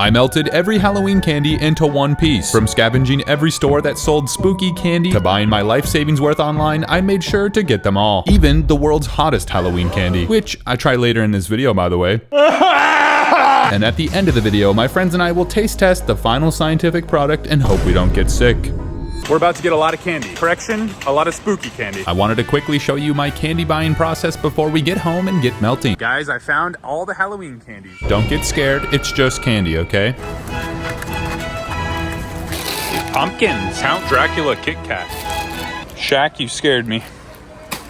I melted every Halloween candy into one piece. From scavenging every store that sold spooky candy to buying my life savings worth online, I made sure to get them all. Even the world's hottest Halloween candy, which I try later in this video, by the way. And at the end of the video, my friends and I will taste test the final scientific product and hope we don't get sick. We're about to get a lot of candy. Correction, a lot of spooky candy. I wanted to quickly show you my candy buying process before we get home and get melting. Guys, I found all the Halloween candies. Don't get scared, it's just candy, okay? Pumpkins, Count Dracula Kit Kat. Shaq, you scared me.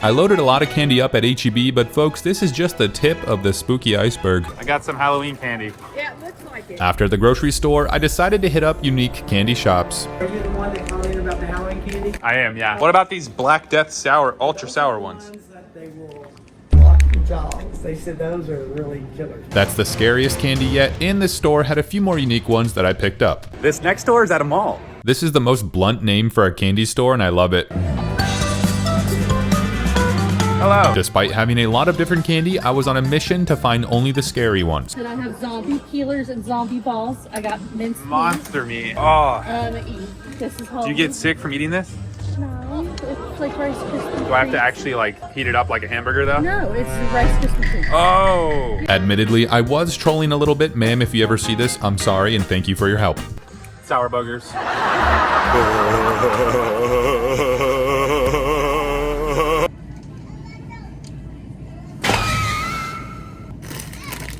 I loaded a lot of candy up at H-E-B, but folks, this is just the tip of the spooky iceberg. I got some Halloween candy. Yeah, it looks like it. After the grocery store, I decided to hit up unique candy shops. Are you the one that commented about the Halloween candy? I am, yeah. What about these Black Death sour, ultra sour ones? That they will block your jaws. They said those are really killer. That's the scariest candy yet, and this store had a few more unique ones that I picked up. This next store is at a mall. This is the most blunt name for a candy store, and I love it. Hello. Despite having a lot of different candy, I was on a mission to find only the scary ones. And I have zombie peelers and zombie balls. I got minced Monster meat. Oh. This is how. Do you get sick from eating this? No, it's like Rice Krispies. Do I have to actually like heat it up like a hamburger though? No, it's Rice Krispies treats. Oh. Admittedly, I was trolling a little bit. Ma'am, if you ever see this, I'm sorry and thank you for your help. Sour buggers.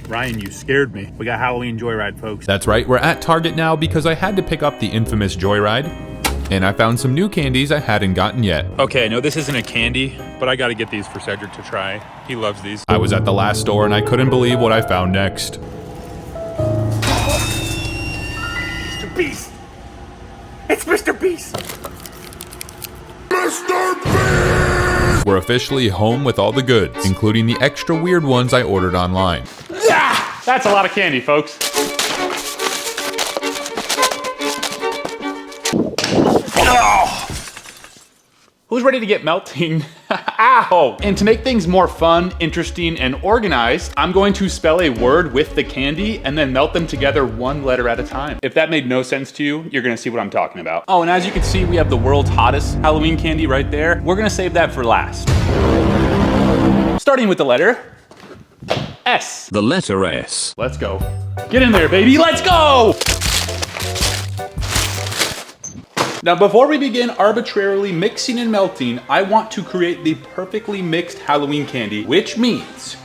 Ryan, you scared me. We got Halloween Joyride, folks. That's right, we're at Target now because I had to pick up the infamous Joyride. And I found some new candies I hadn't gotten yet. Okay, no, this isn't a candy, but I gotta get these for Cedric to try. He loves these. I was at the last store and I couldn't believe what I found next. Mr. Beast! It's Mr. Beast! Mr. Beast! We're officially home with all the goods, including the extra weird ones I ordered online. Yeah! That's a lot of candy, folks. Oh. Who's ready to get melting? Ow! And to make things more fun, interesting, and organized, I'm going to spell a word with the candy and then melt them together one letter at a time. If that made no sense to you, you're gonna see what I'm talking about. Oh, and as you can see, we have the world's hottest Halloween candy right there. We're gonna save that for last. Starting with the letter S. The letter S. Let's go. Get in there, baby, let's go! Now, before we begin arbitrarily mixing and melting, I want to create the perfectly mixed Halloween candy, which means...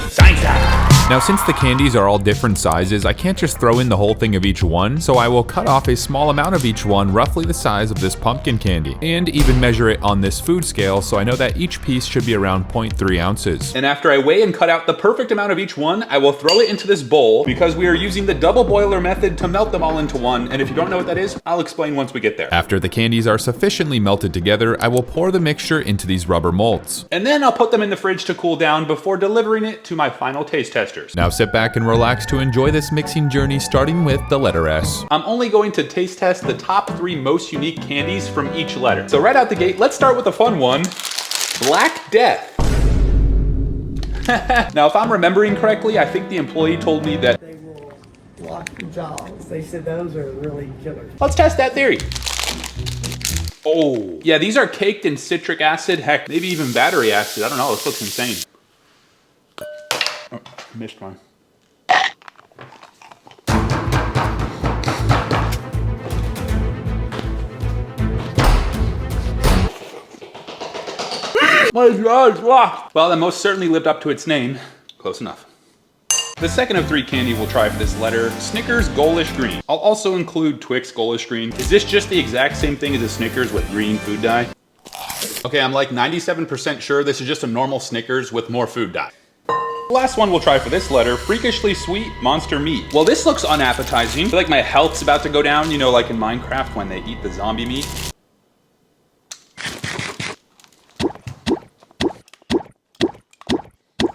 science time! Now, since the candies are all different sizes, I can't just throw in the whole thing of each one, so I will cut off a small amount of each one, roughly the size of this pumpkin candy, and even measure it on this food scale, so I know that each piece should be around 0.3 ounces. And after I weigh and cut out the perfect amount of each one, I will throw it into this bowl, because we are using the double boiler method to melt them all into one, and if you don't know what that is, I'll explain once we get there. After the candies are sufficiently melted together, I will pour the mixture into these rubber molds. And then I'll put them in the fridge to cool down before delivering it to my final taste testers. Now sit back and relax to enjoy this mixing journey, starting with the letter S. I'm only going to taste test the top 3 most unique candies from each letter. So right out the gate, let's start with the fun one, Black Death. Now, if I'm remembering correctly, I think the employee told me that They will block your jaws. They said those are really killer. let's test that theory. Oh, yeah, these are caked in citric acid, heck, maybe even battery acid. I don't know, this looks insane. Oh, missed one. My jaw is locked. Well, that most certainly lived up to its name. Close enough. The second of 3 candy we'll try for this letter, Snickers Ghoulish Green. I'll also include Twix Ghoulish Green. Is this just the exact same thing as a Snickers with green food dye? Okay, I'm like 97% sure this is just a normal Snickers with more food dye. The last one we'll try for this letter, Freakishly Sweet Monster Meat. Well, this looks unappetizing. I feel like my health's about to go down, you know, like in Minecraft when they eat the zombie meat.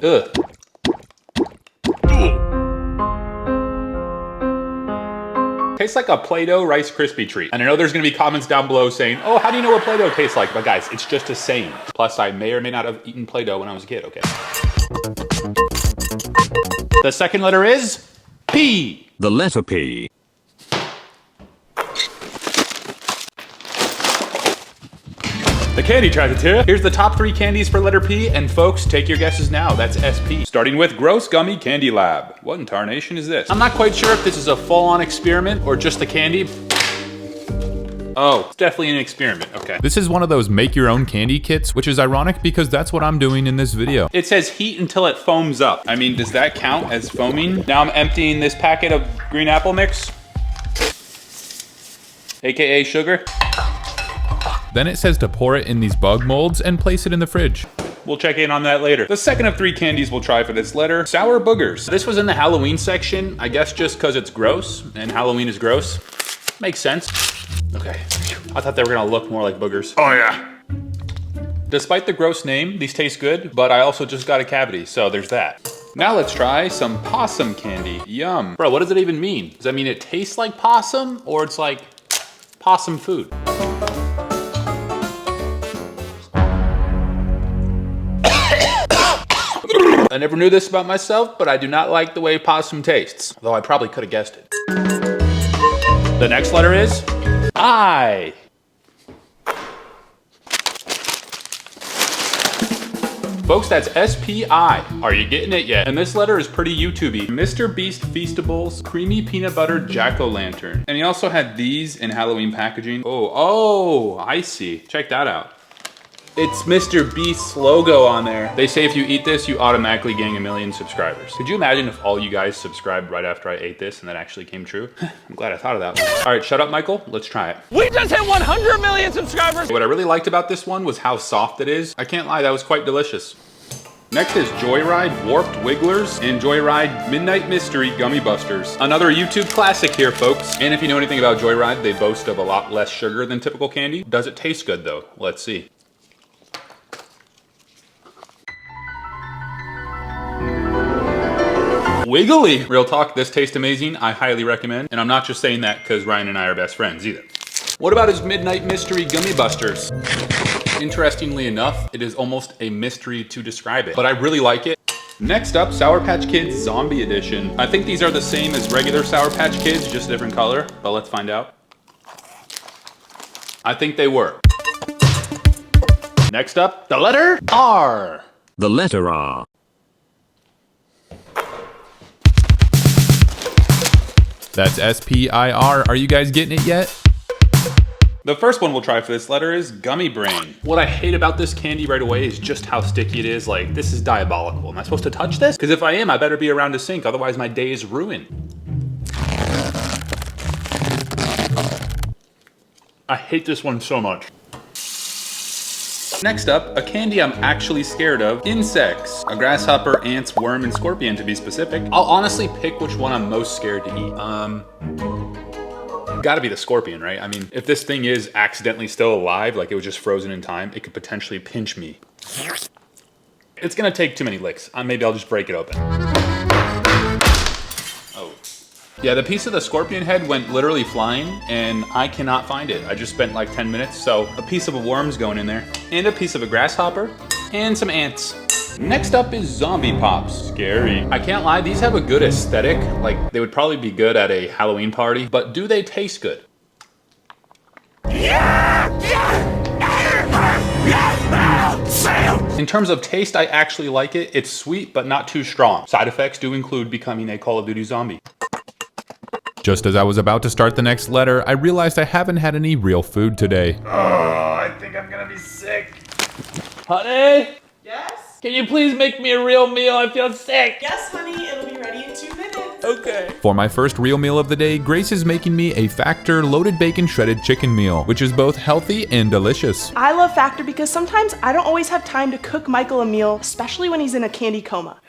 Ugh. Tastes like a Play-Doh Rice Krispie treat. And I know there's gonna be comments down below saying, oh, how do you know what Play-Doh tastes like? But guys, it's just a saying. Plus, I may or may not have eaten Play-Doh when I was a kid, okay? The second letter is P. The letter P. The candy tries here. Here's the top 3 candies for letter P, and folks, take your guesses now. That's SP. Starting with Gross Gummy Candy Lab. What in tarnation is this? I'm not quite sure if this is a full-on experiment or just the candy. Oh, it's definitely an experiment, okay. This is one of those make your own candy kits, which is ironic because that's what I'm doing in this video. It says heat until it foams up. I mean, does that count as foaming? Now I'm emptying this packet of green apple mix, AKA sugar. Then it says to pour it in these bug molds and place it in the fridge. We'll check in on that later. The second of 3 candies we'll try for this letter, Sour Boogers. This was in the Halloween section, I guess just because it's gross, and Halloween is gross. Makes sense. Okay, I thought they were gonna look more like boogers. Oh yeah. Despite the gross name, these taste good, but I also just got a cavity, so there's that. Now let's try some possum candy. Yum. Bro, what does it even mean? Does that mean it tastes like possum, or it's like possum food? I never knew this about myself, but I do not like the way possum tastes, though I probably could have guessed it. The next letter is I. Folks, that's S-P-I. Are you getting it yet? And this letter is pretty YouTubey. Mr. Beast Feastables Creamy Peanut Butter Jack-O-Lantern. And he also had these in Halloween packaging. Oh, I see. Check that out. It's Mr. Beast's logo on there. They say if you eat this, you automatically gain 1 million subscribers. Could you imagine if all you guys subscribed right after I ate this and that actually came true? I'm glad I thought of that one. All right, shut up, Michael. Let's try it. We just hit 100 million subscribers! What I really liked about this one was how soft it is. I can't lie, that was quite delicious. Next is Joyride Warped Wigglers and Joyride Midnight Mystery Gummy Busters. Another YouTube classic here, folks. And if you know anything about Joyride, they boast of a lot less sugar than typical candy. Does it taste good though? Let's see. Wiggly! Real talk, this tastes amazing. I highly recommend. And I'm not just saying that because Ryan and I are best friends either. What about his Midnight Mystery Gummy Busters? Interestingly enough, it is almost a mystery to describe it, but I really like it. Next up, Sour Patch Kids Zombie Edition. I think these are the same as regular Sour Patch Kids, just a different color, but let's find out. I think they were. Next up, the letter R. The letter R. That's S-P-I-R. Are you guys getting it yet? The first one we'll try for this letter is Gummy Brain. What I hate about this candy right away is just how sticky it is. Like, this is diabolical. Am I supposed to touch this? Because if I am, I better be around a sink, otherwise my day is ruined. I hate this one so much. Next up, a candy I'm actually scared of, insects. A grasshopper, ants, worm, and scorpion to be specific. I'll honestly pick which one I'm most scared to eat. Gotta be the scorpion, right? I mean, if this thing is accidentally still alive, like it was just frozen in time, it could potentially pinch me. It's gonna take too many licks. Maybe I'll just break it open. Oh. Yeah, the piece of the scorpion head went literally flying, and I cannot find it. I just spent like 10 minutes, so a piece of a worm's going in there, and a piece of a grasshopper, and some ants. Next up is Zombie Pops. Scary. I can't lie, these have a good aesthetic. Like, they would probably be good at a Halloween party, but do they taste good? In terms of taste, I actually like it. It's sweet, but not too strong. Side effects do include becoming a Call of Duty zombie. Just as I was about to start the next letter, I realized I haven't had any real food today. Oh, I think I'm gonna be sick. Honey? Yes? Can you please make me a real meal? I feel sick. Yes, honey, it'll be ready in 2 minutes. Okay. For my first real meal of the day, Grace is making me a Factor loaded bacon shredded chicken meal, which is both healthy and delicious. I love Factor because sometimes I don't always have time to cook Michael a meal, especially when he's in a candy coma.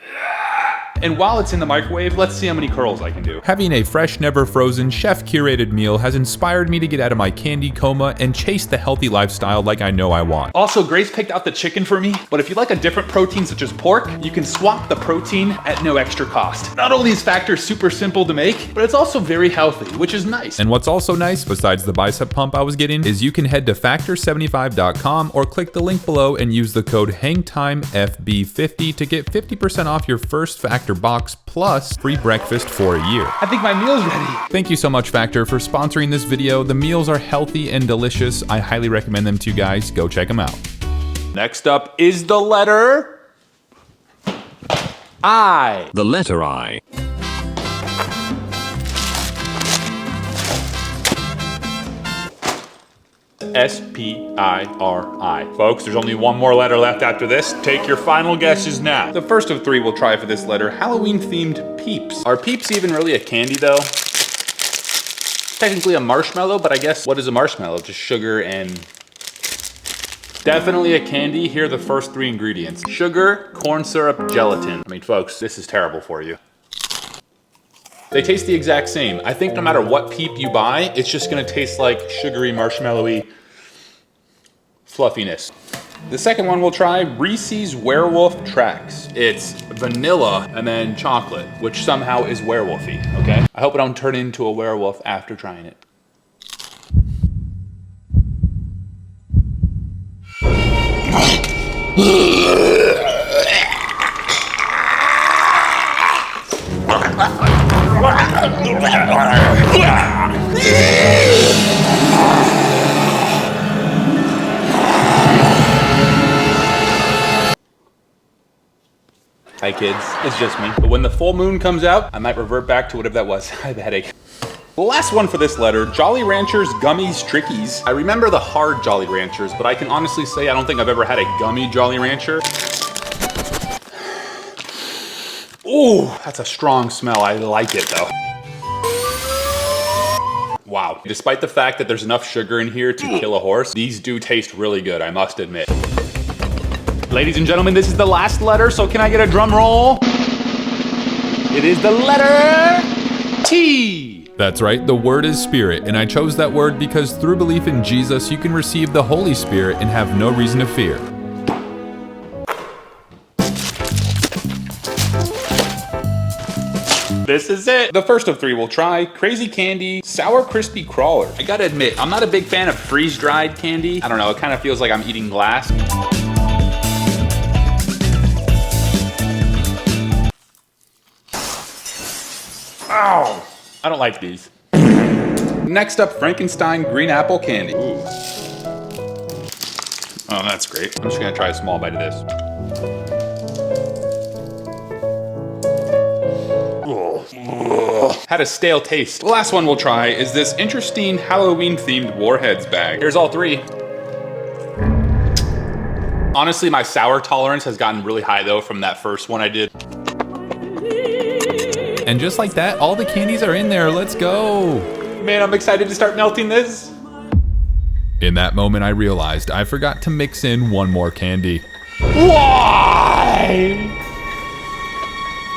And while it's in the microwave, let's see how many curls I can do. Having a fresh, never frozen, chef-curated meal has inspired me to get out of my candy coma and chase the healthy lifestyle like I know I want. Also, Grace picked out the chicken for me, but if you like a different protein such as pork, you can swap the protein at no extra cost. Not only is Factor super simple to make, but it's also very healthy, which is nice. And what's also nice, besides the bicep pump I was getting, is you can head to factor75.com or click the link below and use the code HANGTIMEFB50 to get 50% off your first Factor Factor box plus free breakfast for a year. I think my meal's ready. Thank you so much, Factor, for sponsoring this video. The meals are healthy and delicious. I highly recommend them to you guys. Go check them out. Next up is the letter I. The letter I. S-P-I-R-I. Folks, there's only one more letter left after this. Take your final guesses now. The first of three we'll try for this letter, Halloween-themed Peeps. Are Peeps even really a candy, though? Technically a marshmallow, but I guess what is a marshmallow? Just sugar and... Definitely a candy. Here are the first three ingredients. Sugar, corn syrup, gelatin. I mean, folks, this is terrible for you. They taste the exact same. I think no matter what Peep you buy, it's just gonna taste like sugary, marshmallowy fluffiness. The second one we'll try, Reese's Werewolf Tracks. It's vanilla and then chocolate, which somehow is werewolfy, okay? I hope I don't turn into a werewolf after trying it. Hi kids, it's just me. But when the full moon comes out, I might revert back to whatever that was. I have a headache. The last one for this letter, Jolly Ranchers Gummies Trickies. I remember the hard Jolly Ranchers, but I can honestly say I don't think I've ever had a gummy Jolly Rancher. Ooh, that's a strong smell. I like it though. Wow. Despite the fact that there's enough sugar in here to kill a horse, these do taste really good, I must admit. Ladies and gentlemen, this is the last letter, so can I get a drum roll? It is the letter T. That's right, the word is spirit, and I chose that word because through belief in Jesus, you can receive the Holy Spirit and have no reason to fear. This is it. The first of three we'll try, Crazy Candy Sour Crispy Crawler. I gotta admit, I'm not a big fan of freeze-dried candy. I don't know, it kind of feels like I'm eating glass. Ow! I don't like these. Next up, Frankenstein Green Apple Candy. Ooh. Oh, that's great. I'm just gonna try a small bite of this. Had a stale taste. The last one we'll try is this interesting Halloween-themed Warheads bag. Here's all three. Honestly, my sour tolerance has gotten really high though from that first one I did. And just like that, all the candies are in there. Let's go. Man, I'm excited to start melting this. In that moment, I realized I forgot to mix in one more candy. Why?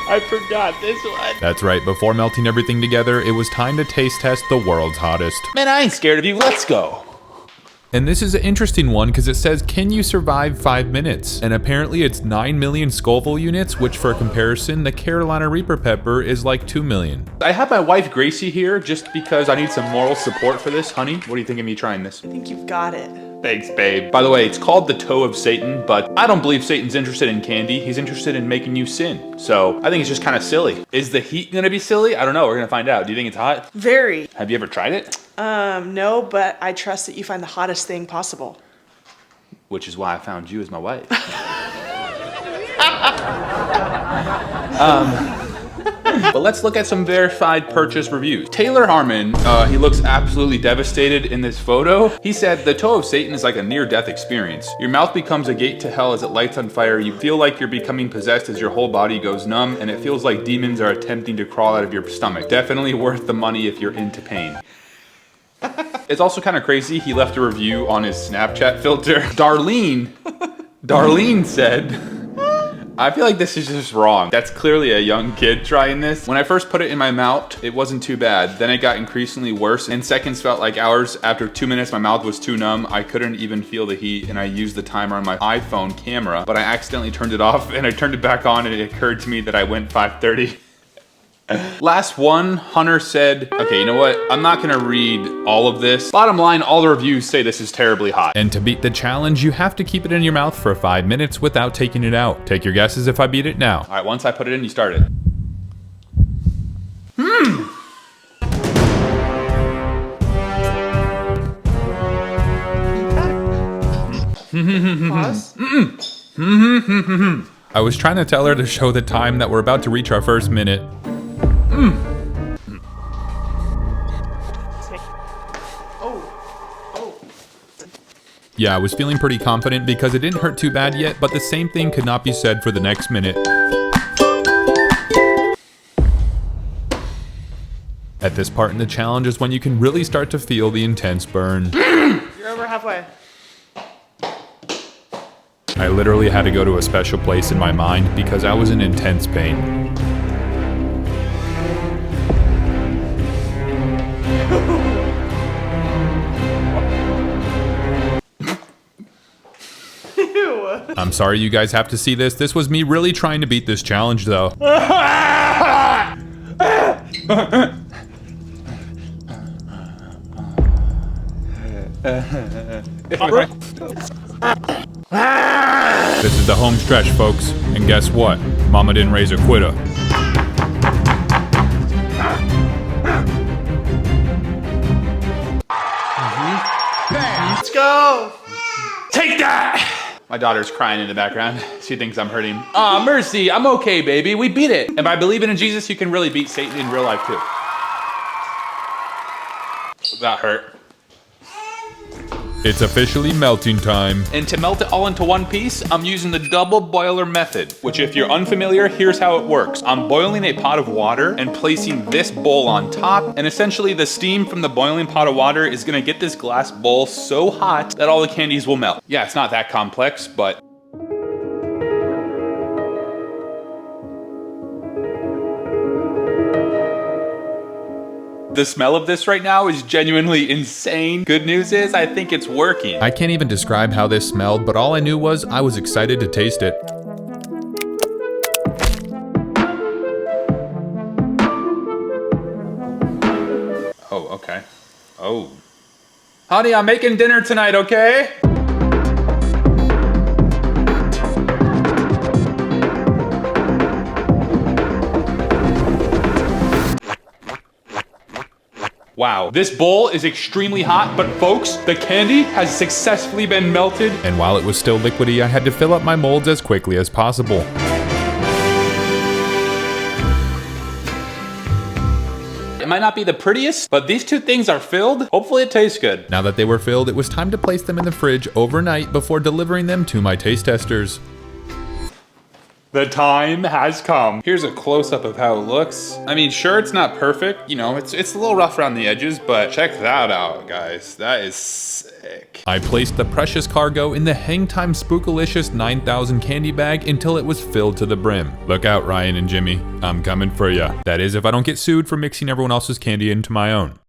I forgot this one. That's right, before melting everything together, it was time to taste test the world's hottest. Man, I ain't scared of you. Let's go. And this is an interesting one because it says, can you survive 5 minutes? And apparently it's 9 million Scoville units, which for comparison, the Carolina Reaper pepper is like 2 million. I have my wife Gracie here just because I need some moral support for this. Honey, what do you think of me trying this? I think you've got it. Thanks, babe. By the way, it's called the toe of Satan, but I don't believe Satan's interested in candy. He's interested in making you sin. So I think it's just kind of silly. Is the heat gonna be silly? I don't know. We're gonna find out. Do you think it's hot? Very. Have you ever tried it? No, but I trust that you find the hottest thing possible. Which is why I found you as my wife. But let's look at some verified purchase reviews. Taylor Harmon, he looks absolutely devastated in this photo. He said, the toe of Satan is like a near-death experience. Your mouth becomes a gate to hell as it lights on fire. You feel like you're becoming possessed as your whole body goes numb, and it feels like demons are attempting to crawl out of your stomach. Definitely worth the money if you're into pain. It's also kind of crazy, he left a review on his Snapchat filter. Darlene said, I feel like this is just wrong. That's clearly a young kid trying this. When I first put it in my mouth, it wasn't too bad. Then it got increasingly worse, and seconds felt like hours. After 2 minutes, my mouth was too numb. I couldn't even feel the heat, and I used the timer on my iPhone camera, but I accidentally turned it off, and I turned it back on, and it occurred to me that I went 5:30. Last one, Hunter said, okay, you know what? I'm not gonna read all of this. Bottom line, all the reviews say this is terribly hot. And to beat the challenge, you have to keep it in your mouth for 5 minutes without taking it out. Take your guesses if I beat it now. All right, once I put it in, you start it. Pause. I was trying to tell her to show the time that we're about to reach our first minute. Yeah, I was feeling pretty confident because it didn't hurt too bad yet, but the same thing could not be said for the next minute. At this part in the challenge is when you can really start to feel the intense burn. You're over halfway. I literally had to go to a special place in my mind because I was in intense pain. Ew. I'm sorry you guys have to see this. This was me really trying to beat this challenge though. This is the home stretch, folks. And guess what? Mama didn't raise a quitter. Let's go. Take that! My daughter's crying in the background. She thinks I'm hurting. Aw, mercy, I'm okay, baby. We beat it. And by believing in Jesus, you can really beat Satan in real life, too. That hurt. It's officially melting time. And to melt it all into one piece, I'm using the double boiler method, which if you're unfamiliar, here's how it works. I'm boiling a pot of water and placing this bowl on top, and essentially the steam from the boiling pot of water is gonna get this glass bowl so hot that all the candies will melt. Yeah, it's not that complex, but the smell of this right now is genuinely insane. Good news is, I think it's working. I can't even describe how this smelled, but all I knew was I was excited to taste it. Oh, okay. Oh. Honey, I'm making dinner tonight, okay? Wow, this bowl is extremely hot, but folks, the candy has successfully been melted. And while it was still liquidy, I had to fill up my molds as quickly as possible. It might not be the prettiest, but these two things are filled. Hopefully it tastes good. Now that they were filled, it was time to place them in the fridge overnight before delivering them to my taste testers. The time has come. Here's a close-up of how it looks. I mean, sure, it's not perfect. You know, it's a little rough around the edges, but check that out, guys. That is sick. I placed the precious cargo in the Hang Time Spookalicious 9000 candy bag until it was filled to the brim. Look out, Ryan and Jimmy. I'm coming for ya. That is, if I don't get sued for mixing everyone else's candy into my own.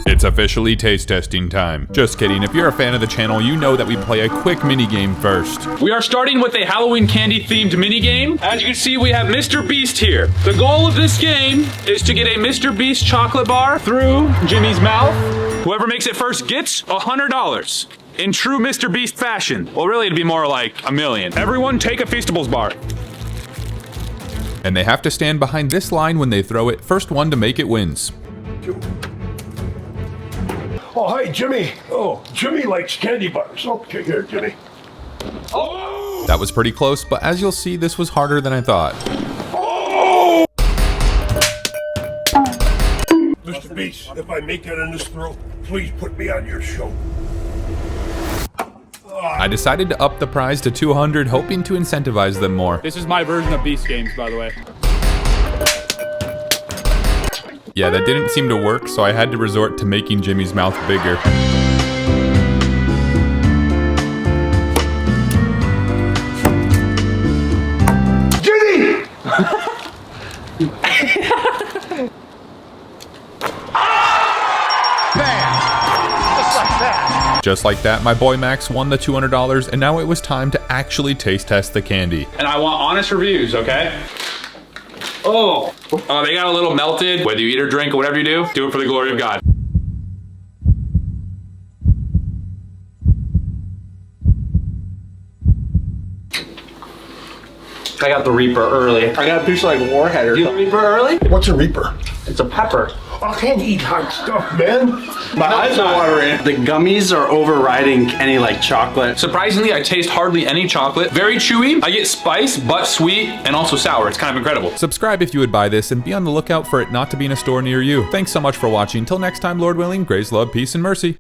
It's officially taste testing time. Just kidding, if you're a fan of the channel, you know that we play a quick mini game first. We are starting with a Halloween candy themed minigame. As you can see, we have Mr. Beast here. The goal of this game is to get a Mr. Beast chocolate bar through Jimmy's mouth. Whoever makes it first gets $100. In true Mr. Beast fashion. Well, really, it'd be more like $1 million. Everyone take a Feastables bar. And they have to stand behind this line when they throw it. First one to make it wins. Oh, hi, Jimmy. Oh, Jimmy likes candy bars. Okay, here, Jimmy. Oh! That was pretty close, but as you'll see, this was harder than I thought. Oh! Mr. Beast, if I make it in this throw, please put me on your show. I decided to up the prize to 200, hoping to incentivize them more. This is my version of Beast Games, by the way. Yeah, that didn't seem to work, so I had to resort to making Jimmy's mouth bigger. Jimmy! Just like that, my boy Max won the $200, and now it was time to actually taste test the candy. And I want honest reviews, okay? Oh, they got a little melted. Whether you eat or drink or whatever you do it for the glory of God. I got the Reaper early. I got a piece like Warhead or something. You the Reaper early? What's a Reaper? It's a pepper. I can't eat hot stuff, man. My eyes are watering. The gummies are overriding any like chocolate. Surprisingly, I taste hardly any chocolate. Very chewy. I get spice, but sweet, and also sour. It's kind of incredible. Subscribe if you would buy this, and be on the lookout for it not to be in a store near you. Thanks so much for watching. Till next time, Lord willing, grace, love, peace, and mercy.